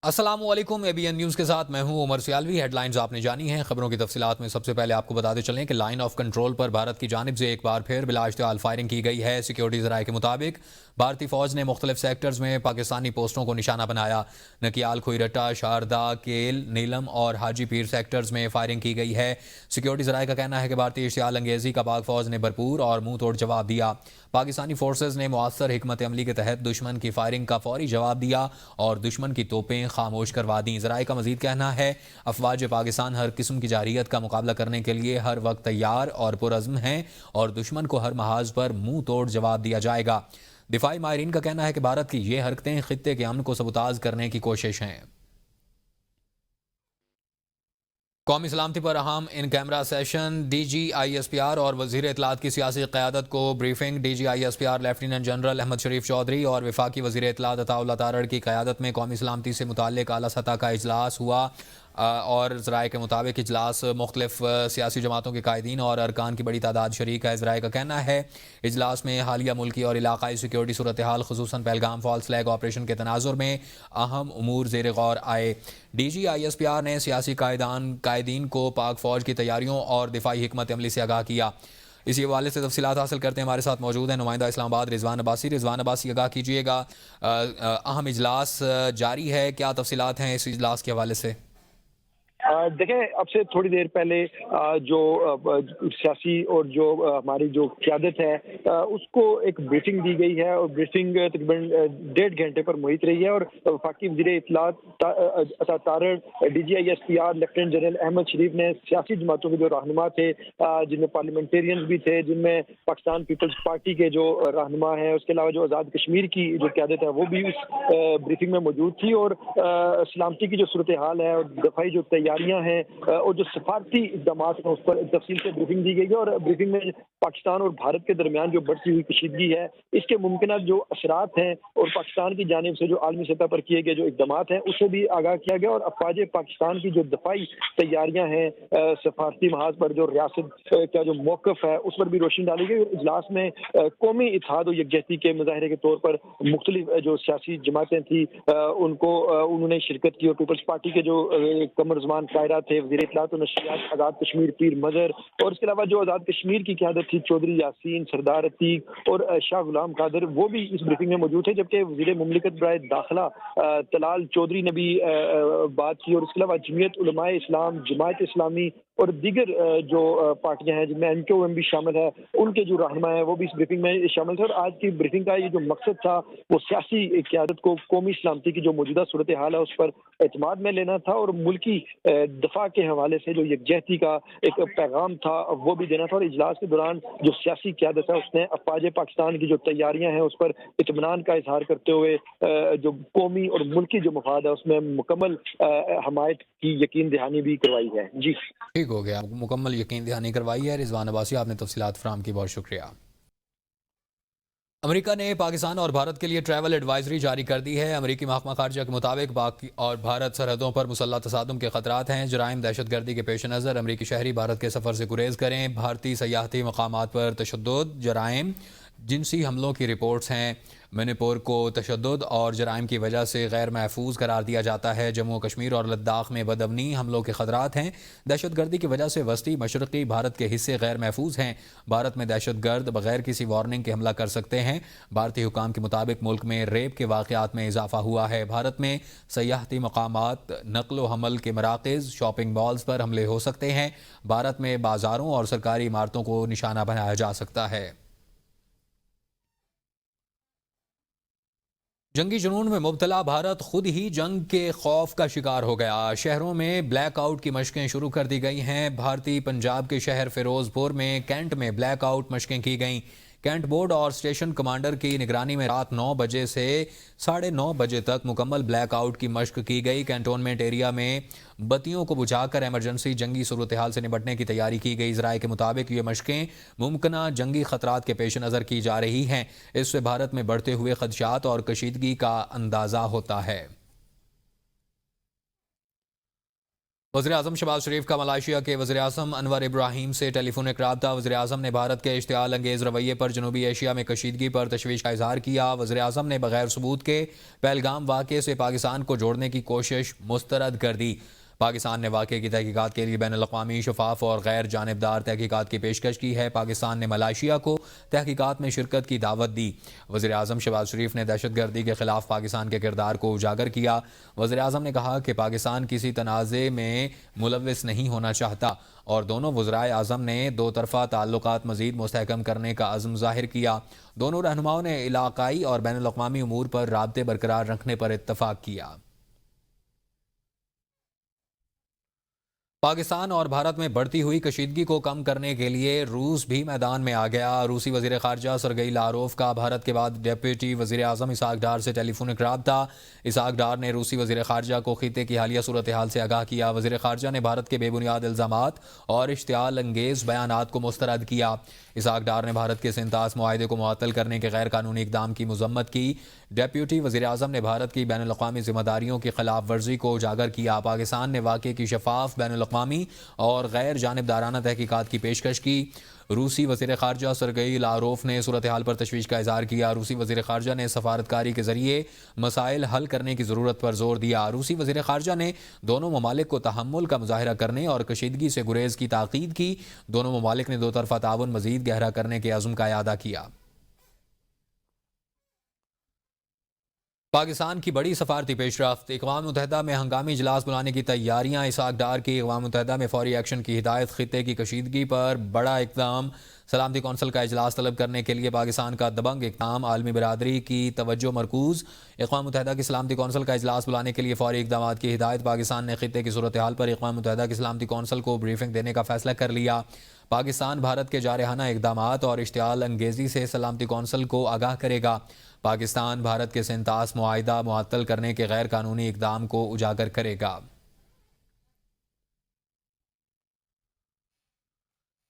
السلام علیکم ABN news کے ساتھ میں ہوں عمر سیالوی۔ ہیڈ لائنز آپ نے جانی ہیں، خبروں کی تفصیلات میں سب سے پہلے آپ کو بتاتے چلیں کہ لائن آف کنٹرول پر بھارت کی جانب سے ایک بار پھر بلا اشتعال فائرنگ کی گئی ہے۔ سیکیورٹی ذرائع کے مطابق بھارتی فوج نے مختلف سیکٹرز میں پاکستانی پوسٹوں کو نشانہ بنایا۔ نکیال، کھوئی رٹا، شاردا، کیل، نیلم اور حاجی پیر سیکٹرز میں فائرنگ کی گئی ہے۔ سیکیورٹی ذرائع کا کہنا ہے کہ بھارتی اشتعال انگیزی کا پاک فوج نے بھرپور اور منہ توڑ جواب دیا۔ پاکستانی فورسز نے مؤثر حکمت عملی کے تحت دشمن کی فائرنگ کا فوری جواب دیا اور دشمن کی توپیں خاموش کروا دیں۔ ذرائع کا مزید کہنا ہے افواج پاکستان ہر قسم کی جارحیت کا مقابلہ کرنے کے لیے ہر وقت تیار اور پرعزم ہیں اور دشمن کو ہر محاذ پر منہ توڑ جواب دیا جائے گا۔ دفاعی ماہرین کا کہنا ہے کہ بھارت کی یہ حرکتیں خطے کے امن کو سبوتاژ کرنے کی کوشش ہیں۔ قومی سلامتی پر اہم ان کیمرہ سیشن، DGISPR اور وزیر اطلاعات کی سیاسی قیادت کو briefing. DGISPR lieutenant general Ahmed Sharif Chaudhry اور وفاقی وزیر اطلاعات عطاء اللہ تارڑ کی قیادت میں قومی سلامتی سے متعلق اعلیٰ سطح کا اجلاس ہوا اور ذرائع کے مطابق اجلاس مختلف سیاسی جماعتوں کے قائدین اور ارکان کی بڑی تعداد شریک ہے۔ ذرائع کا کہنا ہے اجلاس میں حالیہ ملکی اور علاقائی سیکیورٹی صورتحال خصوصاً پہلگام فالس فلیگ آپریشن کے تناظر میں اہم امور زیر غور آئے۔ DGISPR نے سیاسی قائدین کو پاک فوج کی تیاریوں اور دفاعی حکمت عملی سے آگاہ کیا۔ اسی حوالے سے تفصیلات حاصل کرتے ہیں، ہمارے ساتھ موجود ہیں نمائندہ اسلام آباد رضوان عباسی۔ رضوان عباسی، آگاہ کیجیے گا، اہم اجلاس جاری ہے، کیا تفصیلات ہیں اس اجلاس کے حوالے سے؟ دیکھیں، اب سے تھوڑی دیر پہلے جو سیاسی اور جو ہماری جو قیادت ہے اس کو ایک بریفنگ دی گئی ہے اور بریفنگ تقریباً 1.5 گھنٹے پر محیط رہی ہے اور وفاقی وزیر اطلاعات Atta Tarar, DGISPR lieutenant general Ahmed Sharif نے سیاسی جماعتوں کے جو رہنما تھے، جن میں پارلیمنٹیرینز بھی تھے، جن میں پاکستان پیپلز پارٹی کے جو رہنما ہیں، اس کے علاوہ جو آزاد کشمیر کی جو قیادت ہے وہ بھی اس بریفنگ میں موجود تھی اور سلامتی کی جو صورتحال ہے اور دفاعی جو تیاریاں ہیں اور جو سفارتی اقدامات ہیں اس پر تفصیل سے بریفنگ دی گئی ہے اور بریفنگ میں پاکستان اور بھارت کے درمیان جو بڑھتی ہوئی کشیدگی ہے، اس کے ممکنہ جو اثرات ہیں اور پاکستان کی جانب سے جو عالمی سطح پر کیے گئے جو اقدامات ہیں اسے بھی آگاہ کیا گیا اور افواج پاکستان کی جو دفاعی تیاریاں ہیں سفارتی محاذ پر جو ریاست کا جو موقف ہے اس پر بھی روشنی ڈالی گئی۔ اجلاس میں قومی اتحاد و یکجہتی کے مظاہرے کے طور پر مختلف جو سیاسی جماعتیں تھیں انہوں نے شرکت کی اور پیپلز پارٹی کے جو قمر زمان قائرہ تھے، وزیر اطلاعات و نشریات آزاد کشمیر پیر مظہر، اور اس کے علاوہ جو آزاد کشمیر کی قیادت تھی چودھری یاسین، سردار عتیق اور شاہ غلام قادر، وہ بھی اس بریفنگ میں موجود تھے، جبکہ وزیر مملکت برائے داخلہ طلال چودھری نے بھی بات کی اور اس کے علاوہ جمعیت علماء اسلام، جماعت اسلامی اور دیگر جو پارٹیاں ہیں جن میں NQM بھی شامل ہے، ان کے جو رہنما ہیں وہ بھی اس بریفنگ میں شامل تھے اور آج کی بریفنگ کا یہ جو مقصد تھا وہ سیاسی قیادت کو قومی سلامتی کی جو موجودہ صورتحال ہے اس پر اعتماد میں لینا تھا اور ملکی دفاع کے حوالے سے جو یکجہتی کا ایک پیغام تھا وہ بھی دینا تھا۔ اور اجلاس کے دوران جو سیاسی قیادت ہے اس نے افواج پاکستان کی جو تیاریاں ہیں اس پر اطمینان کا اظہار کرتے ہوئے جو قومی اور ملکی جو مفاد ہے اس میں مکمل حمایت کی یقین دہانی بھی کروائی ہے۔ جی ٹھیک ہو گیا، مکمل یقین دہانی کروائی ہے۔ رضوان عباسی، آپ نے تفصیلات فراہم کی، بہت شکریہ۔ امریکہ نے پاکستان اور بھارت کے لیے ٹریول ایڈوائزری جاری کر دی ہے۔ امریکی محکمہ خارجہ کے مطابق پاک اور بھارت سرحدوں پر مسلح تصادم کے خطرات ہیں۔ جرائم، دہشت گردی کے پیش نظر امریکی شہری بھارت کے سفر سے گریز کریں۔ بھارتی سیاحتی مقامات پر تشدد، جرائم، جنسی حملوں کی رپورٹس ہیں۔ منی پور کو تشدد اور جرائم کی وجہ سے غیر محفوظ قرار دیا جاتا ہے۔ جموں و کشمیر اور لداخ میں بدامنی حملوں کے خطرات ہیں۔ دہشت گردی کی وجہ سے وسطی مشرقی بھارت کے حصے غیر محفوظ ہیں۔ بھارت میں دہشت گرد بغیر کسی وارننگ کے حملہ کر سکتے ہیں۔ بھارتی حکام کے مطابق ملک میں ریپ کے واقعات میں اضافہ ہوا ہے۔ بھارت میں سیاحتی مقامات، نقل و حمل کے مراکز، شاپنگ مالز پر حملے ہو سکتے ہیں۔ بھارت میں بازاروں اور سرکاری عمارتوں کو نشانہ بنایا جا سکتا ہے۔ جنگی جنون میں مبتلا بھارت خود ہی جنگ کے خوف کا شکار ہو گیا۔ شہروں میں بلیک آؤٹ کی مشقیں شروع کر دی گئی ہیں۔ بھارتی پنجاب کے شہر فیروز پور میں کینٹ میں بلیک آؤٹ مشقیں کی گئیں۔ کینٹ بورڈ اور اسٹیشن کمانڈر کی نگرانی میں رات 9 بجے سے 9:30 بجے تک مکمل بلیک آؤٹ کی مشق کی گئی۔ کینٹونمنٹ ایریا میں بتیوں کو بجھا کر ایمرجنسی جنگی صورتحال سے نمٹنے کی تیاری کی گئی۔ ذرائع کے مطابق یہ مشقیں ممکنہ جنگی خطرات کے پیش نظر کی جا رہی ہیں۔ اس سے بھارت میں بڑھتے ہوئے خدشات اور کشیدگی کا اندازہ ہوتا ہے۔ وزیراعظم شہباز شریف کا ملائیشیا کے وزیراعظم انور ابراہیم سے ٹیلی فونک رابطہ۔ وزیراعظم نے بھارت کے اشتعال انگیز رویے پر جنوبی ایشیا میں کشیدگی پر تشویش کا اظہار کیا۔ وزیراعظم نے بغیر ثبوت کے پہلگام واقعے سے پاکستان کو جوڑنے کی کوشش مسترد کر دی۔ پاکستان نے واقعے کی تحقیقات کے لیے بین الاقوامی شفاف اور غیر جانبدار تحقیقات کی پیشکش کی ہے۔ پاکستان نے ملائیشیا کو تحقیقات میں شرکت کی دعوت دی۔ وزیراعظم شہباز شریف نے دہشت گردی کے خلاف پاکستان کے کردار کو اجاگر کیا۔ وزیراعظم نے کہا کہ پاکستان کسی تنازع میں ملوث نہیں ہونا چاہتا اور دونوں وزرائے اعظم نے دو طرفہ تعلقات مزید مستحکم کرنے کا عزم ظاہر کیا۔ دونوں رہنماؤں نے علاقائی اور بین الاقوامی امور پر رابطے برقرار رکھنے پر اتفاق کیا۔ پاکستان اور بھارت میں بڑھتی ہوئی کشیدگی کو کم کرنے کے لیے روس بھی میدان میں آ گیا۔ روسی وزیر خارجہ سرگئی لاروف کا بھارت کے بعد ڈپٹی وزیر اعظم اسحاق ڈار سے ٹیلی فونک رابطہ۔ اسحاق ڈار نے روسی وزیر خارجہ کو خطے کی حالیہ صورتحال سے آگاہ کیا۔ وزیر خارجہ نے بھارت کے بے بنیاد الزامات اور اشتعال انگیز بیانات کو مسترد کیا۔ اسحاق ڈار نے بھارت کے سنتاس معاہدے کو معطل کرنے کے غیر قانونی اقدام کی مذمت کی۔ ڈپٹی وزیر اعظم نے بھارت کی بین الاقوامی ذمہ داریوں کی خلاف ورزی کو اجاگر کیا۔ پاکستان نے واقعے کی شفاف، بین الاقوامی اور غیر جانبدارانہ تحقیقات کی پیشکش کی۔ روسی وزیر خارجہ سرگئی لاروف نے صورتحال پر تشویش کا اظہار کیا۔ روسی وزیر خارجہ نے سفارتکاری کے ذریعے مسائل حل کرنے کی ضرورت پر زور دیا۔ روسی وزیر خارجہ نے دونوں ممالک کو تحمل کا مظاہرہ کرنے اور کشیدگی سے گریز کی تاکید کی۔ دونوں ممالک نے دو طرفہ تعاون مزید گہرا کرنے کے عزم کا اعادہ کیا۔ پاکستان کی بڑی سفارتی پیش رفت، اقوام متحدہ میں ہنگامی اجلاس بلانے کی تیاریاں۔ اسحاق ڈار کی اقوام متحدہ میں فوری ایکشن کی ہدایت۔ خطے کی کشیدگی پر بڑا اقدام، سلامتی کونسل کا اجلاس طلب کرنے کے لیے پاکستان کا دبنگ اقدام، عالمی برادری کی توجہ مرکوز۔ اقوام متحدہ کی سلامتی کونسل کا اجلاس بلانے کے لیے فوری اقدامات کی ہدایت۔ پاکستان نے خطے کی صورتحال پر اقوام متحدہ کی سلامتی کونسل کو بریفنگ دینے کا فیصلہ کر لیا۔ پاکستان بھارت کے جارحانہ اقدامات اور اشتعال انگیزی سے سلامتی کونسل کو آگاہ کرے گا۔ پاکستان بھارت کے سنتاس معاہدہ معطل کرنے کے غیر قانونی اقدام کو اجاگر کرے گا۔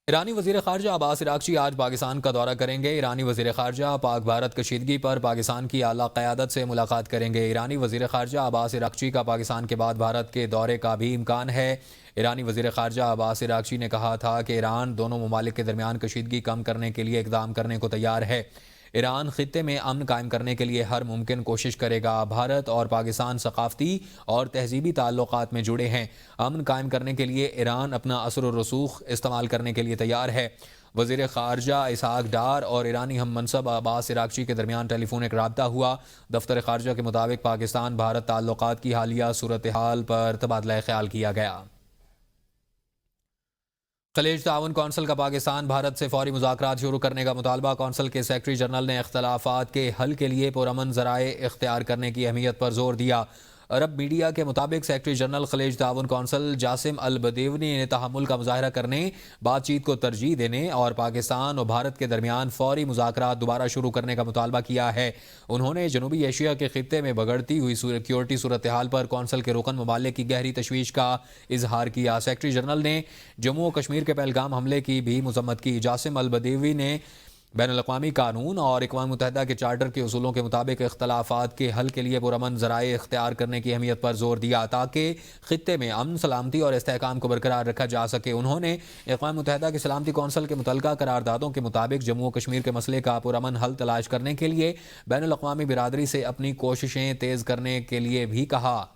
ایرانی وزیر خارجہ عباس عراقچی آج پاکستان کا دورہ کریں گے۔ ایرانی وزیر خارجہ پاک بھارت کشیدگی پر پاکستان کی اعلیٰ قیادت سے ملاقات کریں گے۔ ایرانی وزیر خارجہ عباس عراقچی کا پاکستان کے بعد بھارت کے دورے کا بھی امکان ہے۔ ایرانی وزیر خارجہ عباس عراقچی نے کہا تھا کہ ایران دونوں ممالک کے درمیان کشیدگی کم کرنے کے لیے اقدام کرنے کو تیار ہے۔ ایران خطے میں امن قائم کرنے کے لیے ہر ممکن کوشش کرے گا۔ بھارت اور پاکستان ثقافتی اور تہذیبی تعلقات میں جڑے ہیں۔ امن قائم کرنے کے لیے ایران اپنا اثر و رسوخ استعمال کرنے کے لیے تیار ہے۔ وزیر خارجہ اسحاق ڈار اور ایرانی ہم منصب عباس عراقچی کے درمیان ٹیلی فونک رابطہ ہوا۔ دفتر خارجہ کے مطابق پاکستان بھارت تعلقات کی حالیہ صورتحال پر تبادلہ خیال کیا گیا۔ خلیج تعاون کونسل کا پاکستان بھارت سے فوری مذاکرات شروع کرنے کا مطالبہ۔ کونسل کے سیکرٹری جنرل نے اختلافات کے حل کے لیے پرامن ذرائع اختیار کرنے کی اہمیت پر زور دیا۔ عرب میڈیا کے مطابق سیکرٹری جنرل خلیج تعاون کونسل جاسم البدیونی نے تحمل کا مظاہرہ کرنے، بات چیت کو ترجیح دینے اور پاکستان اور بھارت کے درمیان فوری مذاکرات دوبارہ شروع کرنے کا مطالبہ کیا ہے۔ انہوں نے جنوبی ایشیا کے خطے میں بگڑتی ہوئی سیکیورٹی صورتحال پر کونسل کے رکن ممالک کی گہری تشویش کا اظہار کیا۔ سیکرٹری جنرل نے جموں و کشمیر کے پہلگام حملے کی بھی مذمت کی۔ جاسم البدیوی نے بین الاقوامی قانون اور اقوام متحدہ کے چارٹر کے اصولوں کے مطابق اختلافات کے حل کے لیے پرامن ذرائع اختیار کرنے کی اہمیت پر زور دیا تاکہ خطے میں امن، سلامتی اور استحکام کو برقرار رکھا جا سکے۔ انہوں نے اقوام متحدہ کی سلامتی کونسل کے متعلقہ قراردادوں کے مطابق جموں و کشمیر کے مسئلے کا پرامن حل تلاش کرنے کے لیے بین الاقوامی برادری سے اپنی کوششیں تیز کرنے کے لیے بھی کہا۔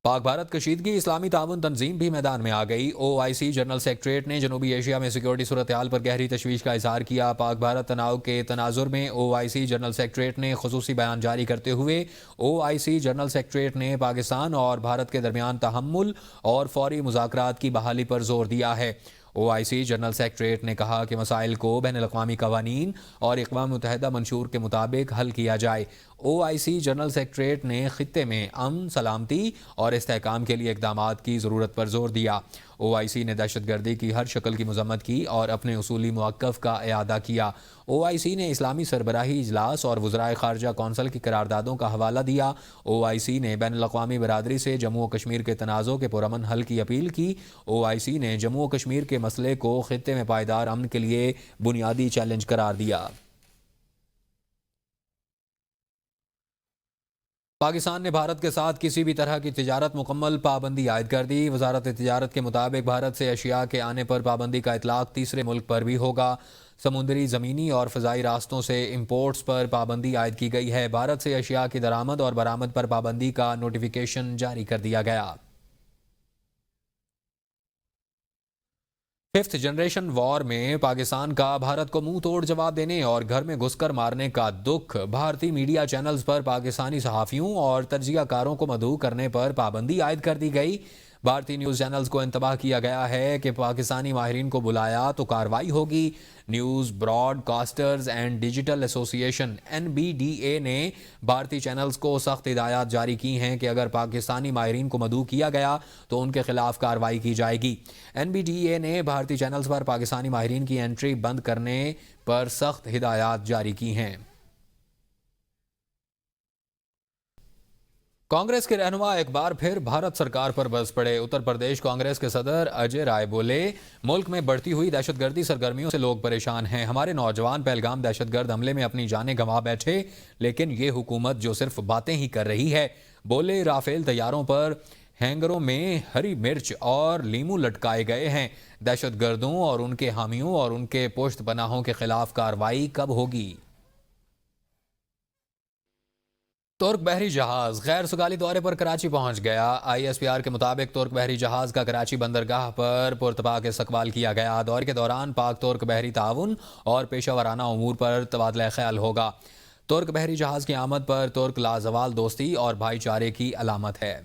پاک بھارت کشیدگی، اسلامی تعاون تنظیم بھی میدان میں آ گئی۔ OIC جنرل سیکریٹریٹ نے جنوبی ایشیا میں سیکورٹی صورتحال پر گہری تشویش کا اظہار کیا۔ پاک بھارت تناؤ کے تناظر میں OIC جنرل سیکریٹریٹ نے خصوصی بیان جاری کرتے ہوئے OIC جنرل سیکریٹریٹ نے پاکستان اور بھارت کے درمیان تحمل اور فوری مذاکرات کی بحالی پر زور دیا ہے۔ OIC جنرل سیکریٹریٹ نے کہا کہ مسائل کو بین الاقوامی قوانین اور اقوام متحدہ منشور کے مطابق حل کیا جائے۔ OIC جنرل سیکریٹریٹ نے خطے میں امن، سلامتی اور استحکام کے لیے اقدامات کی ضرورت پر زور دیا۔ OIC نے دہشت گردی کی ہر شکل کی مذمت کی اور اپنے اصولی موقف کا اعادہ کیا۔ OIC نے اسلامی سربراہی اجلاس اور وزرائے خارجہ کونسل کی قراردادوں کا حوالہ دیا۔ OIC نے بین الاقوامی برادری سے جموں و کشمیر کے تنازع کے پرامن حل کی اپیل کی۔ OIC نے جموں و کشمیر کے مسئلے کو خطے میں پائیدار امن کے لیے بنیادی چیلنج قرار دیا۔ پاکستان نے بھارت کے ساتھ کسی بھی طرح کی تجارت مکمل پابندی عائد کر دی۔ وزارت تجارت کے مطابق بھارت سے اشیاء کے آنے پر پابندی کا اطلاق تیسرے ملک پر بھی ہوگا۔ سمندری، زمینی اور فضائی راستوں سے امپورٹس پر پابندی عائد کی گئی ہے۔ بھارت سے اشیاء کی درآمد اور برآمد پر پابندی کا نوٹیفیکیشن جاری کر دیا گیا۔ ففتھ جنریشن وار میں پاکستان کا بھارت کو منہ توڑ جواب دینے اور گھر میں گھس کر مارنے کا دکھ، بھارتی میڈیا چینلز پر پاکستانی صحافیوں اور تجزیہ کاروں کو مدعو کرنے پر پابندی عائد کر دی گئی۔ بھارتی نیوز چینلز کو انتباہ کیا گیا ہے کہ پاکستانی ماہرین کو بلایا تو کارروائی ہوگی۔ News broadcasters and digital association (NBDA) نے بھارتی چینلز کو سخت ہدایات جاری کی ہیں کہ اگر پاکستانی ماہرین کو مدعو کیا گیا تو ان کے خلاف کارروائی کی جائے گی۔ NBDA نے بھارتی چینلز پر پاکستانی ماہرین کی انٹری بند کرنے پر سخت ہدایات جاری کی ہیں۔ کانگریس کے رہنما ایک بار پھر بھارت سرکار پر برس پڑے۔ اتر پردیش کانگریس کے صدر اجے رائے بولے، ملک میں بڑھتی ہوئی دہشت گردی سرگرمیوں سے لوگ پریشان ہیں۔ ہمارے نوجوان پہلگام دہشت گرد حملے میں اپنی جانیں گنوا بیٹھے، لیکن یہ حکومت جو صرف باتیں ہی کر رہی ہے۔ بولے، رافیل طیاروں پر ہینگروں میں ہری مرچ اور لیموں لٹکائے گئے ہیں۔ دہشت گردوں اور ان کے حامیوں اور ان کے پشت پناہوں کے خلاف کارروائی کب ہوگی؟ ترک بحری جہاز غیر سگالی دورے پر کراچی پہنچ گیا۔ ISPR کے مطابق ترک بحری جہاز کا کراچی بندرگاہ پر پرتپاک استقبال کیا گیا۔ دورے کے دوران پاک ترک بحری تعاون اور پیشہ ورانہ امور پر تبادلہ خیال ہوگا۔ ترک بحری جہاز کی آمد پر ترک لازوال دوستی اور بھائی چارے کی علامت ہے۔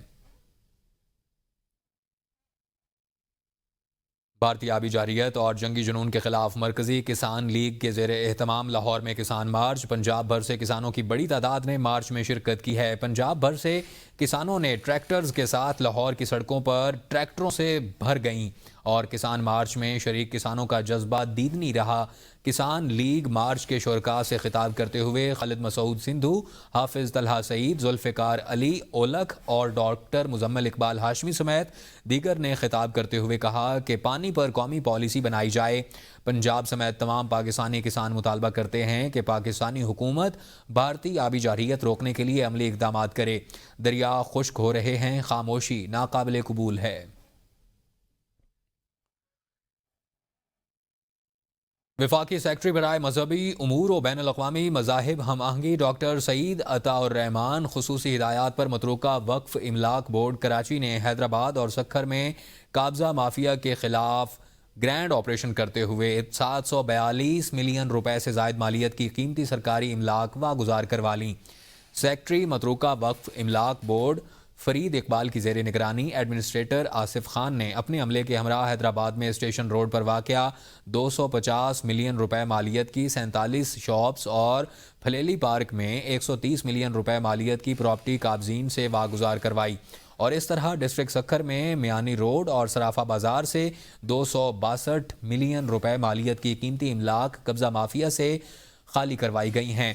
بھارتی آبی جارحیت اور جنگی جنون کے خلاف مرکزی کسان لیگ کے زیر اہتمام لاہور میں کسان مارچ۔ پنجاب بھر سے کسانوں کی بڑی تعداد نے مارچ میں شرکت کی ہے۔ پنجاب بھر سے کسانوں نے ٹریکٹرز کے ساتھ لاہور کی سڑکوں پر ٹریکٹروں سے بھر گئیں اور کسان مارچ میں شریک کسانوں کا جذبہ دیدنی رہا۔ کسان لیگ مارچ کے شرکاء سے خطاب کرتے ہوئے خالد مسعود سندھو، حافظ طلحہ سعید، ذوالفقار علی اولکھ اور ڈاکٹر مزمل اقبال ہاشمی سمیت دیگر نے خطاب کرتے ہوئے کہا کہ پانی پر قومی پالیسی بنائی جائے۔ پنجاب سمیت تمام پاکستانی کسان مطالبہ کرتے ہیں کہ پاکستانی حکومت بھارتی آبی جارحیت روکنے کے لیے عملی اقدامات کرے۔ دریا خشک ہو رہے ہیں، خاموشی ناقابل قبول ہے۔ وفاقی سیکرٹری برائے مذہبی امور و بین الاقوامی مذاہب ہم آہنگی ڈاکٹر سعید عطا الرحمان خصوصی ہدایات پر متروکہ وقف املاک بورڈ کراچی نے حیدرآباد اور سکھر میں قابضہ مافیا کے خلاف گرینڈ آپریشن کرتے ہوئے 742 ملین روپے سے زائد مالیت کی قیمتی سرکاری املاک واگزار کروا لیں۔ سیکرٹری متروکہ وقف املاک بورڈ فرید اقبال کی زیر نگرانی ایڈمنسٹریٹر آصف خان نے اپنے عملے کے ہمراہ حیدرآباد میں اسٹیشن روڈ پر واقع 250 ملین روپے مالیت کی 47 شاپس اور پھلیلی پارک میں 130 ملین روپے مالیت کی پراپرٹی قابضین سے واگزار کروائی، اور اس طرح ڈسٹرکٹ سکھر میں میانی روڈ اور صرافہ بازار سے 262 ملین روپے مالیت کی قیمتی املاک قبضہ مافیا سے خالی کروائی گئی ہیں۔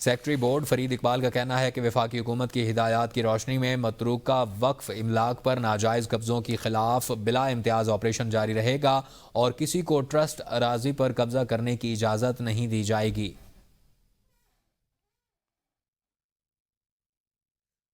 سیکرٹری بورڈ فرید اقبال کا کہنا ہے کہ وفاقی حکومت کی ہدایات کی روشنی میں متروکہ وقف املاک پر ناجائز قبضوں کے خلاف بلا امتیاز آپریشن جاری رہے گا اور کسی کو ٹرسٹ اراضی پر قبضہ کرنے کی اجازت نہیں دی جائے گی۔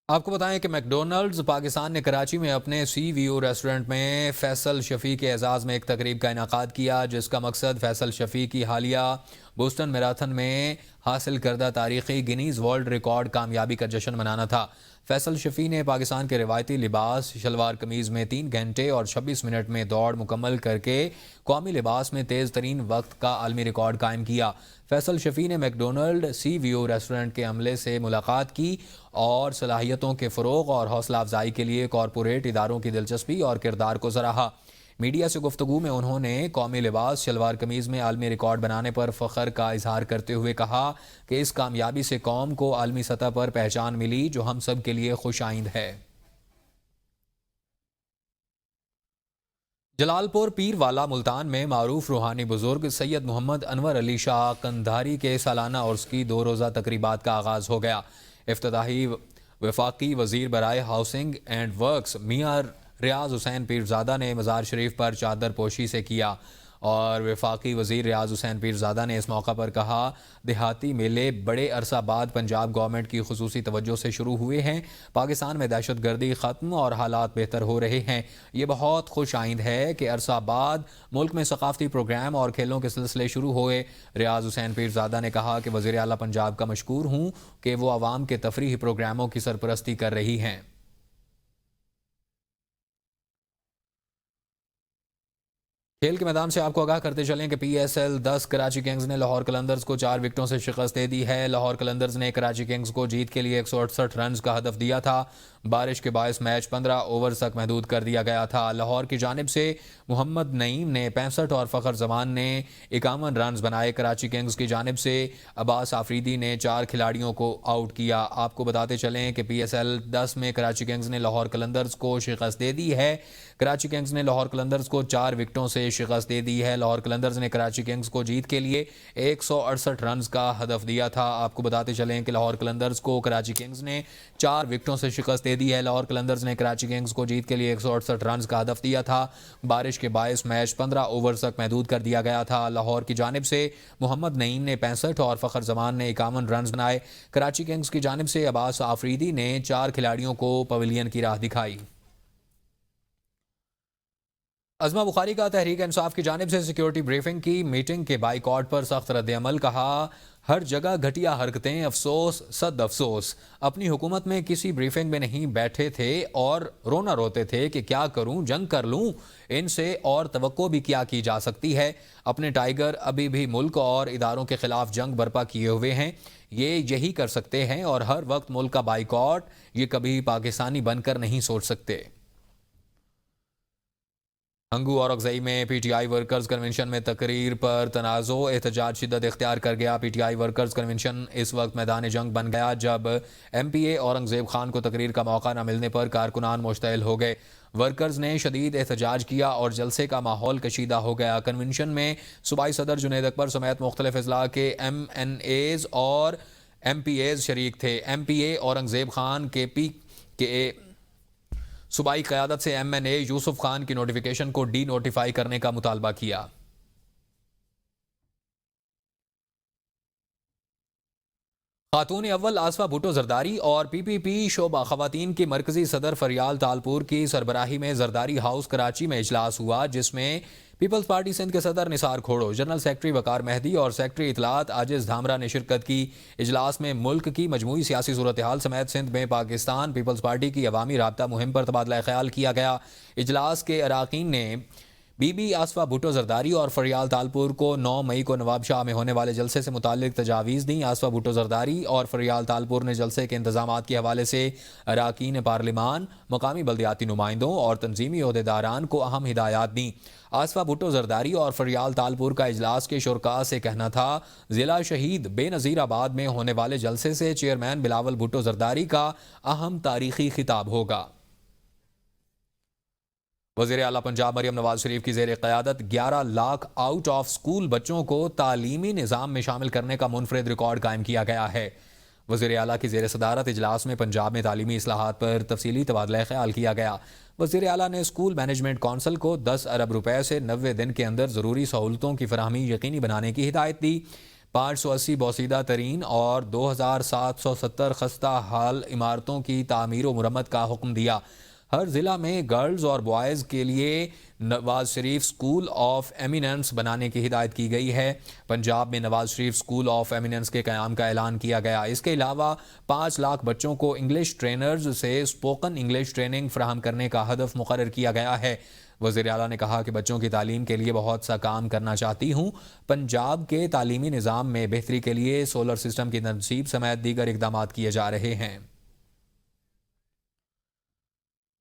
آپ کو بتائیں کہ میک ڈونلڈز پاکستان نے کراچی میں اپنے سی ویو ریسٹورنٹ میں فیصل شفیع کے اعزاز میں ایک تقریب کا انعقاد کیا، جس کا مقصد فیصل شفیع کی حالیہ بوسٹن میراتھن میں حاصل کردہ تاریخی گینیز ورلڈ ریکارڈ کامیابی کا جشن منانا تھا۔ فیصل شفیع نے پاکستان کے روایتی لباس شلوار قمیض میں 3 گھنٹے اور 26 منٹ میں دوڑ مکمل کر کے قومی لباس میں تیز ترین وقت کا عالمی ریکارڈ قائم کیا۔ فیصل شفیع نے میک ڈونلڈ سی ویو ریسٹورنٹ کے عملے سے ملاقات کی اور صلاحیتوں کے فروغ اور حوصلہ افزائی کے لیے کارپوریٹ اداروں کی دلچسپی اور کردار کو سراہا۔ میڈیا سے گفتگو میں انہوں نے قومی لباس شلوار قمیض میں عالمی ریکارڈ بنانے پر فخر کا اظہار کرتے ہوئے کہا کہ اس کامیابی سے قوم کو عالمی سطح پر پہچان ملی جو ہم سب کے لیے خوش آئند ہے۔ جلال پور پیر والا ملتان میں معروف روحانی بزرگ سید محمد انور علی شاہ قندھاری کے سالانہ عرس کی 2 روزہ تقریبات کا آغاز ہو گیا۔ افتتاحی وفاقی وزیر برائے ہاؤسنگ اینڈ ورکس میاں ریاض حسین پیرزادہ نے مزار شریف پر چادر پوشی سے کیا اور وفاقی وزیر ریاض حسین پیرزادہ نے اس موقع پر کہا دیہاتی میلے بڑے عرصہ بعد پنجاب گورنمنٹ کی خصوصی توجہ سے شروع ہوئے ہیں. پاکستان میں دہشت گردی ختم اور حالات بہتر ہو رہے ہیں. یہ بہت خوش آئند ہے کہ عرصہ بعد ملک میں ثقافتی پروگرام اور کھیلوں کے سلسلے شروع ہوئے. ریاض حسین پیرزادہ نے کہا کہ وزیر اعلیٰ پنجاب کا مشکور ہوں کہ وہ عوام کے تفریحی پروگراموں کی سرپرستی کر رہی ہیں. کھیل کے میدان سے آپ کو آگاہ کرتے چلیں کہ P S L 10 Karachi kings نے لاہور قلندرز کو 4 وکٹوں سے شکست دے دی ہے. لاہور قلندرز نے کراچی کنگز کو جیت کے لیے 168 رنز کا ہدف دیا تھا. بارش کے باعث میچ 15 اوورز تک محدود کر دیا گیا تھا. لاہور کی جانب سے محمد نعیم نے 65 اور فخر زمان نے 51 رنز بنائے. کراچی کنگز کی جانب سے عباس آفریدی نے 4 کھلاڑیوں کو آؤٹ کیا. آپ کو بتاتے چلیں کہ پی ایس ایل 10 میں کراچی کنگز نے لاہور قلندرز کو شکست دے دی ہے. کراچی کنگز نے لاہور قلندرز کو 4 وکٹوں سے شکست دے دی ہے. لاہور قلندرز نے کراچی کنگز کو جیت کے لیے 168 رنز کا ہدف دیا تھا. آپ کو بتاتے چلیں کہ لاہور قلندرز کو کراچی کنگز نے 4 وکٹوں سے شکست دے دی ہے. لاہور قلندرز نے کراچی کنگز کو جیت کے لیے 168 رنز کا ہدف دیا تھا. بارش کے باعث میچ 15 اوور تک محدود کر دیا گیا تھا. لاہور کی جانب سے محمد نعیم نے 65 اور فخر زمان نے 51 رنز بنائے. کراچی کنگز کی جانب سے عباس آفریدی نے 4 کھلاڑیوں کو پویلین کی راہ دکھائی. عظمہ بخاری کا تحریک انصاف کی جانب سے سیکیورٹی بریفنگ کی میٹنگ کے بائیکاٹ پر سخت رد عمل. کہا ہر جگہ گھٹیا حرکتیں، افسوس صد افسوس. اپنی حکومت میں کسی بریفنگ میں نہیں بیٹھے تھے اور رونا روتے تھے کہ کیا کروں، جنگ کر لوں. ان سے اور توقع بھی کیا کی جا سکتی ہے. اپنے ٹائیگر ابھی بھی ملک اور اداروں کے خلاف جنگ برپا کیے ہوئے ہیں. یہ یہی کر سکتے ہیں اور ہر وقت ملک کا بائیکاٹ. یہ کبھی پاکستانی بن کر نہیں سوچ سکتے. ہنگو اور اکزئی میں P T I workers convention میں تقریر پر تنازع، احتجاج شدت اختیار کر گیا. P T I workers convention اس وقت میدان جنگ بن گیا جب M P A Aurangzeb Khan کو تقریر کا موقع نہ ملنے پر کارکنان مشتعل ہو گئے. ورکرز نے شدید احتجاج کیا اور جلسے کا ماحول کشیدہ ہو گیا. کنونشن میں صوبائی صدر جنید اکبر سمیت مختلف اضلاع کے ایم این ایز اور ایم پی ایز شریک تھے. M P A Aurangzeb Khan کے پی کے صوبائی قیادت سے ایم این اے یوسف خان کی نوٹیفیکیشن کو ڈی نوٹیفائی کرنے کا مطالبہ کیا. خاتون اول آصفہ بھٹو زرداری اور پی پی پی شعبہ خواتین کی مرکزی صدر فریال تالپور کی سربراہی میں زرداری ہاؤس کراچی میں اجلاس ہوا، جس میں پیپلز پارٹی سندھ کے صدر نثار کھوڑو، جنرل سیکرٹری وقار مہدی اور سیکرٹری اطلاعات عاجز دھامرا نے شرکت کی. اجلاس میں ملک کی مجموعی سیاسی صورتحال سمیت سندھ میں پاکستان پیپلز پارٹی کی عوامی رابطہ مہم پر تبادلہ خیال کیا گیا. اجلاس کے اراکین نے بی بی آصفہ بھٹو زرداری اور فریال تالپور کو 9 مئی کو نواب شاہ میں ہونے والے جلسے سے متعلق تجاویز دیں. آصفہ بھٹو زرداری اور فریال تالپور نے جلسے کے انتظامات کے حوالے سے اراکین پارلیمان، مقامی بلدیاتی نمائندوں اور تنظیمی عہدیداران کو اہم ہدایات دیں. آصفہ بھٹو زرداری اور فریال تالپور کا اجلاس کے شرکاء سے کہنا تھا ضلع شہید بے نظیر آباد میں ہونے والے جلسے سے چیئرمین بلاول بھٹو زرداری کا اہم تاریخی خطاب ہوگا. وزیر اعلیٰ پنجاب مریم نواز شریف کی زیر قیادت 11 لاکھ آؤٹ آف سکول بچوں کو تعلیمی نظام میں شامل کرنے کا منفرد ریکارڈ قائم کیا گیا ہے. وزیر اعلیٰ کی زیر صدارت اجلاس میں پنجاب میں تعلیمی اصلاحات پر تفصیلی تبادلہ خیال کیا گیا. وزیر اعلیٰ نے اسکول مینجمنٹ کونسل کو 10 ارب روپے سے 90 دن کے اندر ضروری سہولتوں کی فراہمی یقینی بنانے کی ہدایت دی. 580 بوسیدہ ترین اور 2770 خستہ حال عمارتوں کی تعمیر و مرمت کا حکم دیا. ہر ضلع میں گرلز اور بوائز کے لیے Nawaz Sharif school of eminence بنانے کی ہدایت کی گئی ہے. پنجاب میں Nawaz Sharif school of eminence کے قیام کا اعلان کیا گیا. اس کے علاوہ 5 لاکھ بچوں کو انگلش ٹرینرز سے اسپوکن انگلش ٹریننگ فراہم کرنے کا ہدف مقرر کیا گیا ہے. وزیر اعلیٰ نے کہا کہ بچوں کی تعلیم کے لیے بہت سا کام کرنا چاہتی ہوں. پنجاب کے تعلیمی نظام میں بہتری کے لیے سولر سسٹم کی تنصیب سمیت دیگر اقدامات کیے جا رہے ہیں.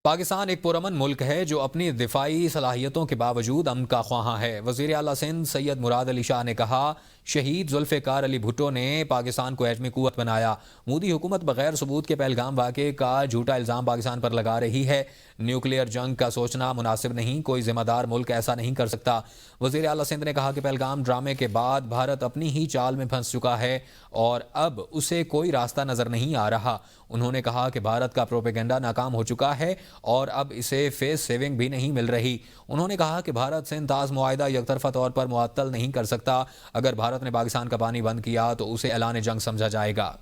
پاکستان ایک پرامن ملک ہے جو اپنی دفاعی صلاحیتوں کے باوجود امن کا خواہاں ہے. وزیر اعلیٰ سندھ سید مراد علی شاہ نے کہا شہید ذوالفقار علی بھٹو نے پاکستان کو ایٹمی قوت بنایا. مودی حکومت بغیر ثبوت کے پہلگام واقعے کا جھوٹا الزام پاکستان پر لگا رہی ہے. نیوکلیئر جنگ کا سوچنا مناسب نہیں، کوئی ذمہ دار ملک ایسا نہیں کر سکتا. وزیر اعلیٰ سندھ نے کہا کہ پہلگام ڈرامے کے بعد بھارت اپنی ہی چال میں پھنس چکا ہے اور اب اسے کوئی راستہ نظر نہیں آ رہا. انہوں نے کہا کہ بھارت کا پروپیگنڈا ناکام ہو چکا ہے اور اب اسے فیس سیونگ بھی نہیں مل رہی۔ انہوں نے کہا کہ بھارت سندھ طاس معاہدہ یک طرفہ طور پر معطل نہیں کر سکتا۔ اگر بھارت نے پاکستان کا پانی بند کیا تو اسے اعلان جنگ سمجھا جائے گا۔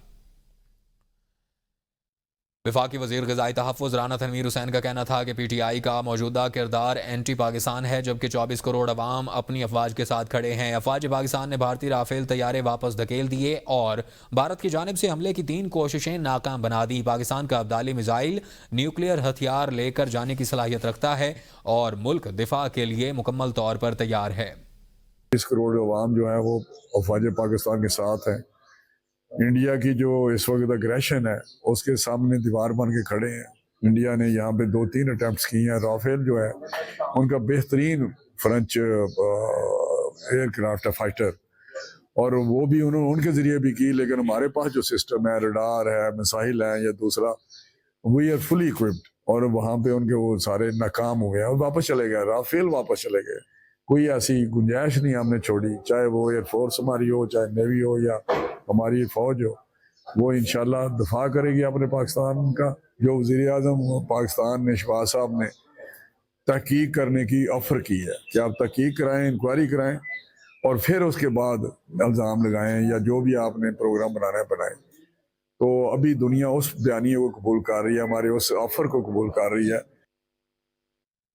وفاقی وزیر غذائی تحفظ رانا تنویر حسین کا کہنا تھا کہ پی ٹی آئی کا موجودہ کردار اینٹی پاکستان ہے، جبکہ 24 کروڑ عوام اپنی افواج کے ساتھ کھڑے ہیں۔ افواج پاکستان نے بھارتی رافیل طیارے واپس دھکیل دیے اور بھارت کی جانب سے حملے کی 3 کوششیں ناکام بنا دی۔ پاکستان کا ابدالی میزائل نیوکلیئر ہتھیار لے کر جانے کی صلاحیت رکھتا ہے اور ملک دفاع کے لیے مکمل طور پر تیار ہے۔ 20 کروڑ عوام جو ہیں وہ افواج پاکستان کے ساتھ ہیں۔ انڈیا کی جو اس وقت اگریشن ہے اس کے سامنے دیوار بن کے کھڑے ہیں۔ انڈیا نے یہاں پہ 2-3 اٹیمپٹس کی ہیں۔ رافیل جو ہے ان کا بہترین فرنچ ایئر کرافٹ ہے، فائٹر، اور وہ بھی انہوں نے ان کے ذریعے بھی کی، لیکن ہمارے پاس جو سسٹم ہے، ریڈار ہے، میسائل ہے یا دوسرا، وی آر فلی اکوپڈ، اور وہاں پہ ان کے وہ سارے ناکام ہو گئے اور واپس چلے گئے۔ رافیل واپس چلے گئے، کوئی ایسی گنجائش نہیں ہم نے چھوڑی، چاہے وہ ایئر فورس ہماری ہو، چاہے نیوی ہو یا ہماری فوج ہو، وہ انشاءاللہ دفاع کرے گی اپنے پاکستان کا۔ جو وزیر اعظم پاکستان نے شہباز صاحب نے تحقیق کرنے کی آفر کی ہے کہ آپ تحقیق کرائیں، انکوائری کرائیں اور پھر اس کے بعد الزام لگائیں یا جو بھی آپ نے پروگرام بنانا ہے بنائیں، تو ابھی دنیا اس بیانیے کو قبول کر رہی ہے، ہمارے اس آفر کو قبول کر رہی ہے۔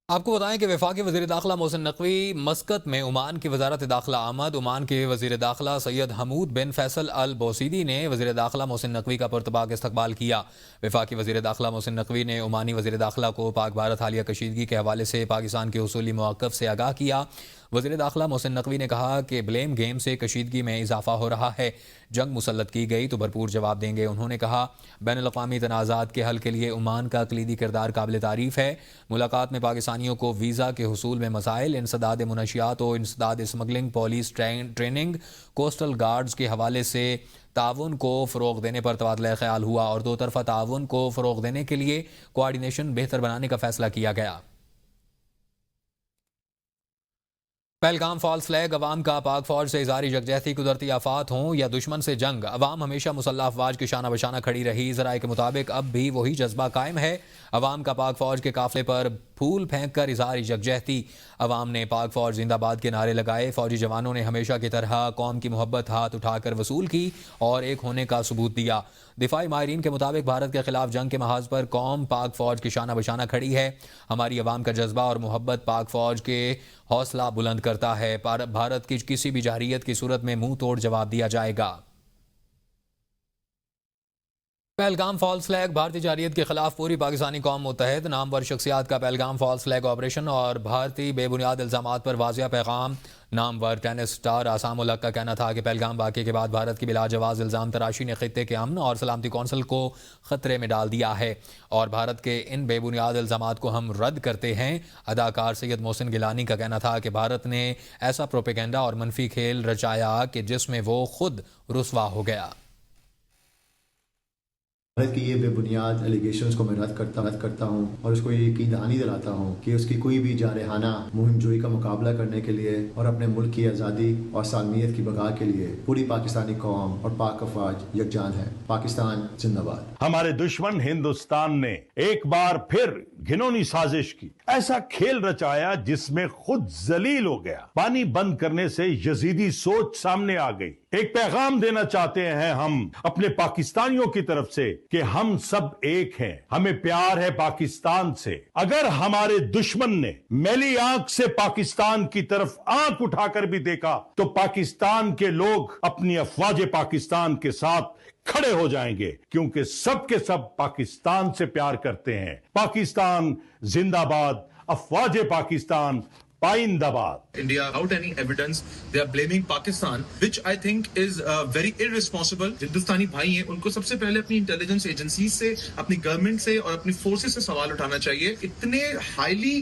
آپ کو بتائیں کہ وفاقی وزیر داخلہ محسن نقوی مسقط میں عمان کی وزارت داخلہ آمد۔ عمان کے وزیر داخلہ سید حمود بن فیصل البوسیدی نے وزیر داخلہ محسن نقوی کا پرتپاک استقبال کیا۔ وفاقی وزیر داخلہ محسن نقوی نے عمانی وزیر داخلہ کو پاک بھارت حالیہ کشیدگی کے حوالے سے پاکستان کے اصولی موقف سے آگاہ کیا۔ وزیر داخلہ محسن نقوی نے کہا کہ بلیم گیم سے کشیدگی میں اضافہ ہو رہا ہے، جنگ مسلط کی گئی تو بھرپور جواب دیں گے۔ انہوں نے کہا بین الاقوامی تنازعات کے حل کے لیے عمان کا کلیدی کردار قابل تعریف ہے۔ ملاقات میں پاکستانیوں کو ویزا کے حصول میں مسائل، انسداد منشیات و انسداد smuggling, police training, coastal guards کے حوالے سے تعاون کو فروغ دینے پر تبادلہ خیال ہوا اور دو طرفہ تعاون کو فروغ دینے کے لیے کوآرڈینیشن بہتر بنانے کا فیصلہ کیا گیا۔ پہلگام فالس فلیگ عوام کا پاک فوج سے اظہار یکجہتی، قدرتی آفات ہوں یا دشمن سے جنگ، عوام ہمیشہ مسلح افواج کے شانہ بشانہ کھڑی رہی۔ ذرائع کے مطابق اب بھی وہی جذبہ قائم ہے۔ عوام کا پاک فوج کے قافلے پر پھول پھینک کر اظہار یکجہتی۔ عوام نے پاک فوج زندہ باد کے نعرے لگائے۔ فوجی جوانوں نے ہمیشہ کی طرح قوم کی محبت ہاتھ اٹھا کر وصول کی اور ایک ہونے کا ثبوت دیا۔ دفاعی ماہرین کے مطابق بھارت کے خلاف جنگ کے محاذ پر قوم پاک فوج کے شانہ بشانہ کھڑی ہے۔ ہماری عوام کا جذبہ اور محبت پاک فوج کے حوصلہ بلند کرتا ہے۔ بھارت کی کسی بھی جارحیت کی صورت میں منہ توڑ جواب دیا جائے گا۔ پہلگام فالس فلیگ، بھارتی جارحیت کے خلاف پوری پاکستانی قوم متحد۔ نامور شخصیات کا پہلگام فالس فلیگ آپریشن اور بھارتی بے بنیاد الزامات پر واضح پیغام۔ نامور ٹینس سٹار آسام الحق کا کہنا تھا کہ پہلگام واقعے کے بعد بھارت کی بلا جواز الزام تراشی نے خطے کے امن اور سلامتی کونسل کو خطرے میں ڈال دیا ہے اور بھارت کے ان بے بنیاد الزامات کو ہم رد کرتے ہیں۔ اداکار سید محسن گیلانی کا کہنا تھا کہ بھارت نے ایسا پروپیگنڈا اور منفی کھیل رچایا کہ جس میں وہ خود رسوا ہو گیا۔ بھارت کی یہ بے بنیاد ایلیگیشنز کو میں رد کرتا ہوں اور اس کو یہ یقین دہانی دلاتا ہوں کہ اس کی کوئی بھی جارحانہ مہم جوئی کا مقابلہ کرنے کے لیے اور اپنے ملک کی آزادی اور سالمیت کی بقا کے لیے پوری پاکستانی قوم اور پاک افواج یکجان ہے۔ پاکستان زندہ باد۔ ہمارے دشمن ہندوستان نے ایک بار پھر گھنونی سازش کی، ایسا کھیل رچایا جس میں خود ذلیل ہو گیا۔ پانی بند کرنے سے یزیدی سوچ سامنے آ گئی۔ ایک پیغام دینا چاہتے ہیں ہم اپنے پاکستانیوں کی طرف سے کہ ہم سب ایک ہیں، ہمیں پیار ہے پاکستان سے۔ اگر ہمارے دشمن نے میلی آنکھ سے پاکستان کی طرف آنکھ اٹھا کر بھی دیکھا تو پاکستان کے لوگ اپنی افواج پاکستان کے ساتھ کھڑے ہو جائیں گے، کیونکہ سب کے سب پاکستان سے پیار کرتے ہیں۔ پاکستان زندہ باد، افواج پاکستان پائندہ باد۔ India, without any evidence, they are blaming Pakistan, which I think is very irresponsible. ہندوستانی بھائی ہیں، ان کو سب سے پہلے اپنی انٹیلیجنس ایجنسیز سے، اپنی گورنمنٹ سے اور اپنی فورسز سے سوال اٹھانا چاہیے۔ اتنے highly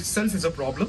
itself is a problem.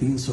300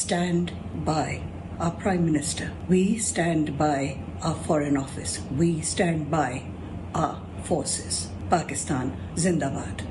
Stand by our Prime Minister. We stand by our Foreign Office. We stand by our forces. Pakistan Zindabad.